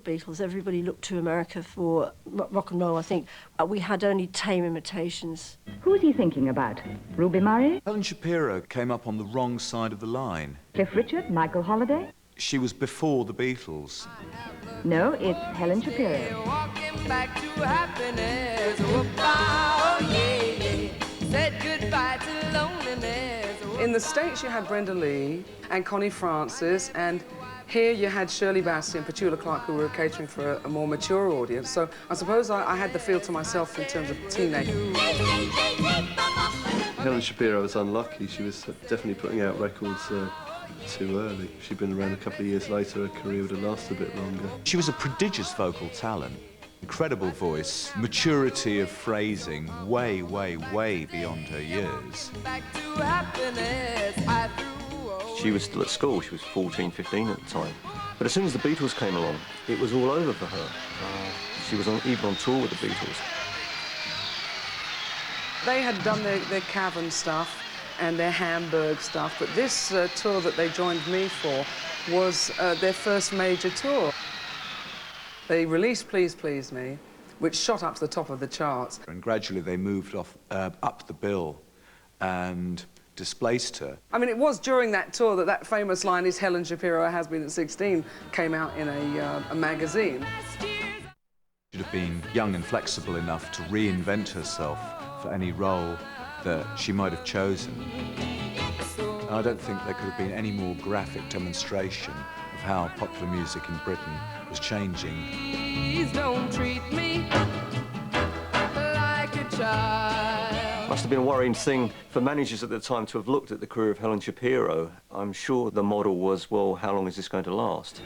Beatles, everybody looked to America for rock and roll, I think. We had only tame imitations. Who's he thinking about? Ruby Murray? Helen Shapiro came up on the wrong side of the line. Cliff Richard? Michael Holliday? She was before the Beatles. No, it's Helen Shapiro. Walking back to happiness. Oh, yeah. Said goodbye to loneliness. In the States, you had Brenda Lee and Connie Francis, and here you had Shirley Bassey and Petula Clark, who were catering for a more mature audience. So I suppose I had the feel to myself in terms of teenage. Helen Shapiro was unlucky. She was definitely putting out records too early. If she'd been around a couple of years later, her career would have lasted a bit longer. She was a prodigious vocal talent. Incredible voice, maturity of phrasing, way, way, way beyond her years. She was still at school. She was 14, 15 at the time. But as soon as the Beatles came along, it was all over for her. She was even on tour with the Beatles. They had done their Cavern stuff and their Hamburg stuff, but this tour that they joined me for was their first major tour. They released Please Please Me, which shot up to the top of the charts. And gradually they moved up the bill and displaced her. I mean, it was during that tour that that famous line, "Is Helen Shapiro has been at 16, came out in a magazine. She'd have been young and flexible enough to reinvent herself for any role that she might have chosen. I don't think there could have been any more graphic demonstration of how popular music in Britain was changing. Please don't treat me like a child. Must have been a worrying thing for managers at the time to have looked at the career of Helen Shapiro. I'm sure the model was, well, how long is this going to last?